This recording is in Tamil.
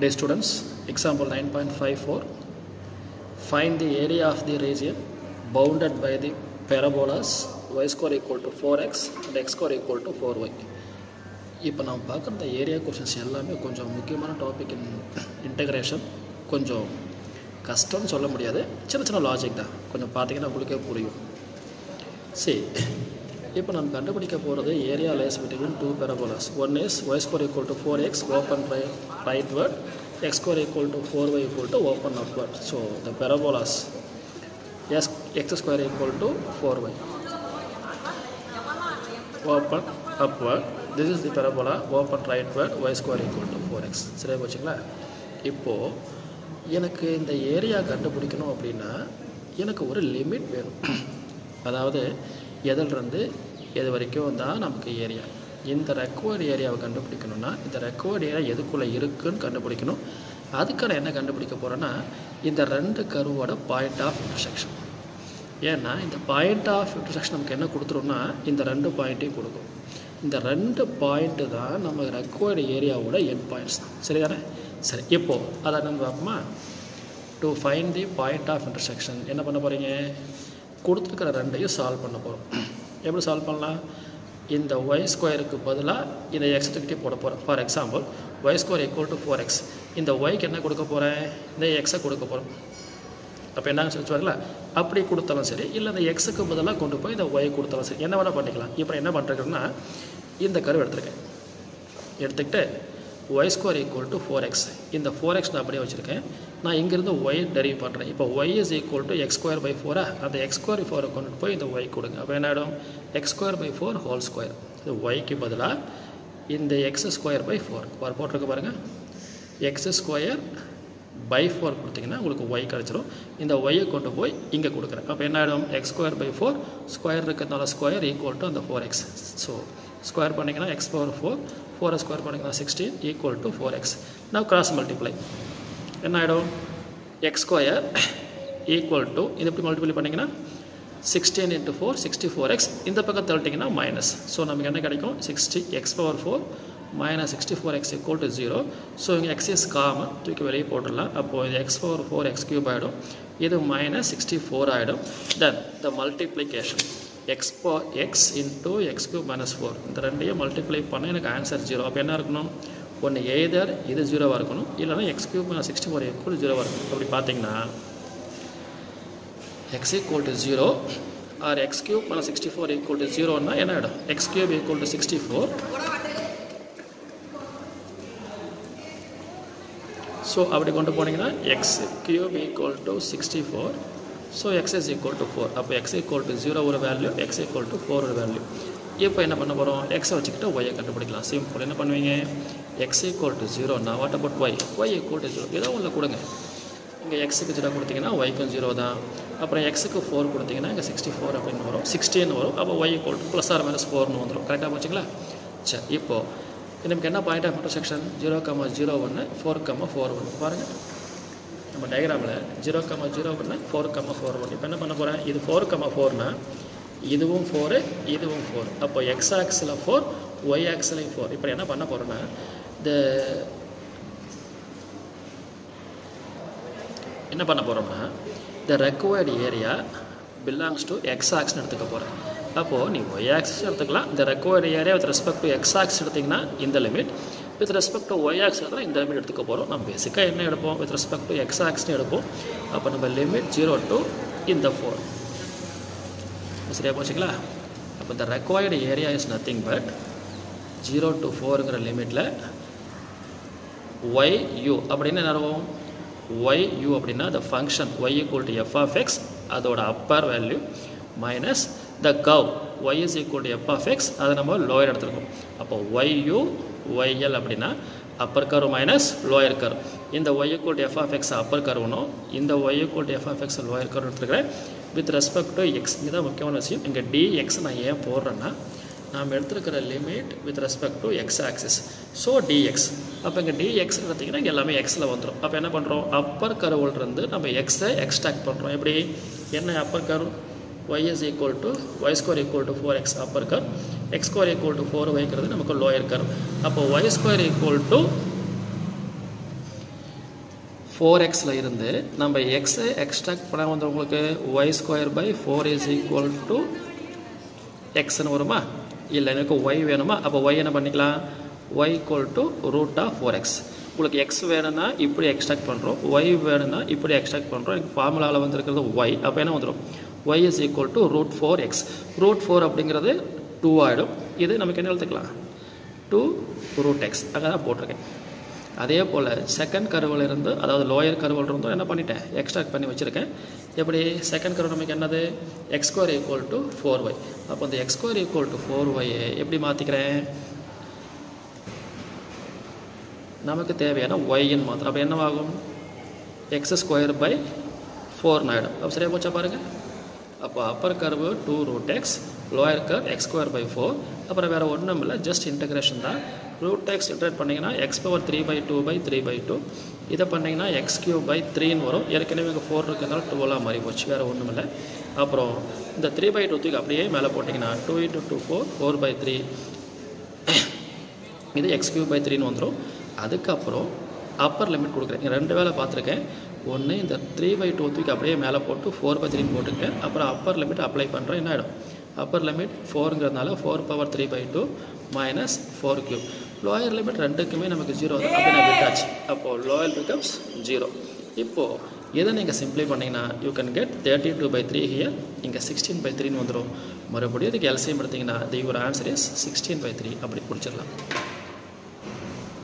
Dear students, example 9.54. Find the area of the region bounded by the parabolas y square equal to 4x and x square equal to 4y. இப்போ நம்ம பார்க்குற இந்த ஏரியா கொஷின்ஸ் எல்லாமே கொஞ்சம் முக்கியமான டாபிக் இன்டெகிரேஷன். கொஞ்சம் கஷ்டம்னு சொல்ல முடியாது, சின்ன சின்ன லாஜிக் தான். கொஞ்சம் பார்த்தீங்கன்னா உங்களுக்கே புரியும். சரி, இப்போ நம்ம கண்டுபிடிக்க போகிறது area lies between two parabolas. One is y square equal to 4x open rightward, x square equal to 4y equal to open upward. So the parabolas x square equal to 4y open upward. This is the parabola open rightward, y square equal to 4x. சரியா போச்சுங்களா? இப்போது எனக்கு இந்த ஏரியா கண்டுபிடிக்கணும் அப்படின்னா எனக்கு ஒரு லிமிட் வேணும். அதாவது எதிலிருந்து எது வரைக்கும் தான் நமக்கு ஏரியா. இந்த ரெக்வயர்டு ஏரியாவை கண்டுபிடிக்கணும்னா இந்த ரெக்வயர்டு ஏரியா எதுக்குள்ளே இருக்குதுன்னு கண்டுபிடிக்கணும். அதுக்கான என்ன கண்டுபிடிக்க போகிறேன்னா இந்த ரெண்டு கர்வோட பாயிண்ட் ஆஃப் இன்டர்செக்ஷன். ஏன்னா இந்த பாயிண்ட் ஆஃப் இன்டர்செக்ஷன் நமக்கு என்ன கொடுத்துரும்னா இந்த ரெண்டு பாயிண்ட்டையும் கொடுக்கும். இந்த ரெண்டு பாயிண்ட்டு தான் நம்ம ரெக்வயர்டு ஏரியாவோட எண்ட் பாயிண்ட்ஸ் தான். சரிதானே? சரி, இப்போது அதை நம்ம பார்ப்போமா? To find the point of intersection என்ன பண்ண போகிறீங்க? கொடுத்துருக்கிற ரெண்டையும் சால்வ் பண்ண போகிறோம். எப்படி சால்வ் பண்ணலாம்? இந்த ஒய் ஸ்கொயருக்கு பதிலாக இந்த எக்ஸ் தூக்கிட்டே போட போகிறேன். For example y square equal to 4x. இந்த ஒய்க்கு என்ன கொடுக்க போகிறேன்? இந்த எக்ஸை கொடுக்க போகிறோம். அப்போ என்னன்னு சொல்லுவாங்களா? அப்படி கொடுத்தாலும் சரி, இல்லை இந்த எக்ஸுக்கு பதிலாக கொண்டு போய் இந்த ஒய் கொடுத்தாலும் சரி, என்ன வேணால் பண்ணிக்கலாம். இப்போ என்ன பண்ணுறேன்னா இந்த கர்வ் எடுத்துக்கிட்டு y square equal to 4x. இந்த 4x நான் அப்படியே வச்சுருக்கேன். நான் இங்கேருந்து y டெரிவ் பண்ணுறேன். இப்போ y is equal to x square by 4. அந்த எக்ஸ் ஸ்கொயர் 4 கொண்டு போய் இந்த y கொடுங்க. அப்போ என்ன ஆகிடும்? X square by 4 whole square. இது ஒய்க்கு பதிலாக இந்த எக்ஸ் ஸ்கொயர் பை 4 போட்டிருக்க பாருங்கள். எக்ஸ் ஸ்கொயர் பை 4 கொடுத்தீங்கன்னா உங்களுக்கு y கிடச்சிரும். இந்த ஒய்யை கொண்டு போய் இங்கே கொடுக்குறேன். அப்போ என்ன ஆகிடும்? எக்ஸ் ஸ்கொயர் பை 4 ஸ்கொயர் இருக்கிறதுனால ஸ்கொயர் ஈக்குவல் டு அந்த 4x. ஸோ ஸ்கொயர் பண்ணிங்கன்னா எக்ஸ் பவர் 4 ஸ்கொயர் பண்ணிங்கன்னா 16 ஈக்குவல் டு 4x. நான் கிராஸ் மல்டிப்ளை என்ன ஆகிடும்? எக்ஸ் ஸ்கொயர் ஈக்குவல் டு இது எப்படி மல்டிப்ளை பண்ணிங்கன்னா 16 × 4 64x. இந்த பக்கம் தள்ளிட்டிங்கன்னா மைனஸ். ஸோ நமக்கு என்ன கிடைக்கும்? 60 X power 4 minus 64x equal to 0. So இங்கே எக்ஸ் இஸ் காமன், தூக்கி வெளியே போட்டுடலாம். அப்போது இது எக்ஸ் பவர் 4 எக்ஸ் கியூப் ஆகிடும். இது மைனஸ் 64 ஆகிடும். Then the multiplication X into X cube minus 4 இந்த ரெண்டையும் மல்டிப்ளை பண்ண எனக்கு ஆன்சர் 0. அப்போ என்ன இருக்கணும்? ஒன்று எய்தர் இது 0வாக இருக்கணும், இல்லைனா எக்ஸ் கியூப் மைனஸ் 64 ஈக்குவல் 0வாக இருக்கணும். அப்படி பார்த்தீங்கன்னா X equal to 0 or X cube minus 64 equal to 0னா என்ன ஆகிடும்? X cube equal to 64. So அப்படி கொண்டு போனீங்கன்னா X cube equal to 64. So X is equal to 4. அப்போ எக்ஸ் ஈக்குவல் டு 0 ஒரு வேல்யூ, எக்ஸ் ஈக்குவல் டு 4 ஒரு வேல்யூ. இப்போ என்ன பண்ண போகிறோம்? எக்ஸை வச்சுக்கிட்டு ஒய்யை கண்டுபிடிக்கலாம். சிம்பிள். என்ன பண்ணுவீங்க? எக்ஸ் ஈக்குவல் டு 0னா what about Y equal to 0 ஏதோ ஒன்று கொடுங்க. இங்கே எக்ஸுக்கு 0 கொடுத்தீங்கன்னா ஒய்க்கும் 0 தான். அப்புறம் எக்ஸுக்கு 4 கொடுத்தீங்கன்னா இங்கே 64 அப்படின்னு வரும், 16 வரும். அப்போ Y equal to plus or minus 4னு வந்துடும். கரெக்டாக போச்சுங்களா? சரி, இப்போது நமக்கு என்ன பாயிண்ட் ஆஃப் இன்டர்செக்ஷன்? 0,01 4,4 பாருங்கள். நம்ம டயக்ராமில் 0,01 4,41. இப்போ என்ன பண்ண போகிறேன்? இது 4,4னா இதுவும் 4 இதுவும் 4. அப்போ எக்ஸ் ஆக்ஸில் 4 ஒய் ஆக்ஸிலையும் 4. இப்போ என்ன பண்ண போகிறோன்னா என்ன பண்ண போகிறோம்னா the required area belongs to X ஆக்ஸ்னு எடுத்துக்க போகிறேன். அப்போது நீ ஒய் ஆக்சிஸ் எடுத்துக்கலாம். இந்த required area with respect to X axis எடுத்திங்கன்னா இந்த limit, with respect to Y axis எடுத்தால் இந்த லிமிட் எடுத்துக்க போகிறோம். நம்ம பேசிக்காக என்ன எடுப்போம்? வித் ரெஸ்பெக்ட் டு எக்ஸ் ஆக்ஸ்னு எடுப்போம். அப்போ நம்ம லிமிட் 0 to இந்த 4. சரியா போச்சுங்களா? அப்போ இந்த required area is nothing but 0 to 4ங்கிற லிமிட்டில் ஒய் யூ அப்படின்னு என்ன ஆகும்? ஒய் யூ அப்படின்னா the function Y equal to F of X அதோட upper value minus the curve Y is equal to F of X அதை நம்ம லோயர் எடுத்துருக்கோம். அப்போ ஒய் யூ ஒய்எல் அப்படின்னா upper curve minus lower curve. இந்த Y equal to F of X upper கர்வ்னும் இந்த Y equal to F of X lower curve எடுத்துருக்கிறேன். வித் ரெஸ்பெக்ட் டு எக்ஸ் இங்கே தான் முக்கியமான விஷயம். இங்கே டிஎக்ஸ் நான் ஏன் போடுறேன்னா நாம் எடுத்துருக்கிற limit with respect to X axis. So DX. அப்போ இங்கே டிஎக்ஸ் எடுத்திங்கன்னா இங்கே எல்லாமே எக்ஸில் வந்துடும். அப்போ என்ன பண்ணுறோம்? அப்பர் கர்வ்லேருந்து நம்ம எக்ஸை எக்ஸ்ட்ராக்ட் பண்ணுறோம். எப்படி? என்ன upper curve? y is equal to y square equal to 4x upper curve, x square equal to 4y நமக்கு lower curve. அப்போ y square equal to 4xல இருந்து நம்ம xஐ எக்ஸ்ட்ராக்ட் பண்ண வந்து உங்களுக்கு y² / 4 = xன்னு வருமா? இல்லை எனக்கு y வேணுமா? அப்போ y என்ன பண்ணிக்கலாம்? y = √4x. உங்களுக்கு x வேணும்னா இப்படி எக்ஸ்ட்ராக்ட் பண்ணுறோம், y வேணும்னா இப்படி எக்ஸ்ட்ராக்ட் பண்ணுறோம். எனக்கு ஃபார்முலாவில் வந்துருக்கிறது y. அப்போ என்ன வந்துடும்? y = √4x. √4 அப்படிங்கிறது 2 ஆகிடும். இது நமக்கு என்ன எழுத்துக்கலாம்? 2√x. அங்கே தான் போட்டிருக்கேன். அதே போல் செகண்ட் கர்வில் இருந்து, அதாவது லோயர் கர்வில் இருந்தும் என்ன பண்ணிட்டேன்? எக்ஸ்ட்ராக்ட் பண்ணி வச்சுருக்கேன். எப்படி? செகண்ட் கர்வ் நமக்கு என்னது? x² = 4y. அப்போ அந்த x² = 4y எப்படி மாற்றிக்கிறேன்? நமக்கு தேவையான yன்னு மாத்திரம். அப்போ என்னவாகும்? x² / 4 ஆகிடும். அப்போ சரியாக போச்சா பாருங்கள். அப்போ Appar curve 2√x, lower curve x² / 4. அப்புறம் வேறு ஒன்றும் இல்லை, ஜஸ்ட் இன்டகிரேஷன் தான். √x இன்டகிரேட் பண்ணிங்கன்னா x⁴3/2/3/2. இதை பண்ணிங்கன்னா x³ / 3ன்னு வரும். ஏற்கனவே இங்கே 4 இருக்கிறதுனால 12 மாறி போச்சு, வேறு ஒன்றும் இல்லை. அப்புறம் இந்த 3/2 அப்படியே மேலே போட்டிங்கன்னா 2 × 2 4, 4/3. இது x³ / 3ன்னு வந்துடும். அதுக்கப்புறம் அப்பர் லிமிட் கொடுக்குறேன். 2 வேலை பார்த்துருக்கேன். ஒன்று இந்த 3/2 அப்படியே மேலே போட்டு 4/3ன்னு போட்டுருக்கேன். அப்புறம் அப்பர் லிமிட் அப்ளை பண்ணுறேன். என்ன ஆகிடும்? அப்பர் லிமிட் 4ங்கிறதுனால 4⁻3/2 - 4³ லோயர் லிமிட் ரெண்டுக்குமே நமக்கு 0 வந்து அப்படி நான் விட்டாச்சு. அப்போது லோயர் பிகம்ஸ் 0. இப்போது இதை நீங்கள் சிம்பிளை பண்ணிங்கன்னா யூ கேன் கெட் 32/3 ஹியர். இங்கே 16/3ன்னு வந்துடும். மறுபடியும் இதுக்கு எல்சிஎம் எடுத்திங்கன்னா யுவர் ஆன்சர் இஸ் 16/3 அப்படி பிடிச்சிடலாம்.